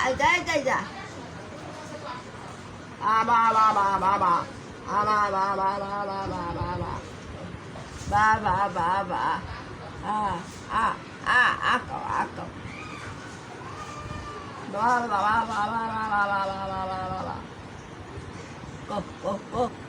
এটাই এটাই যা বা বা বা বা বা বা বা বা বা বা বা বা ba ba ba ba ako ba ba ba ba ba ba ba ba ba ba ba go go go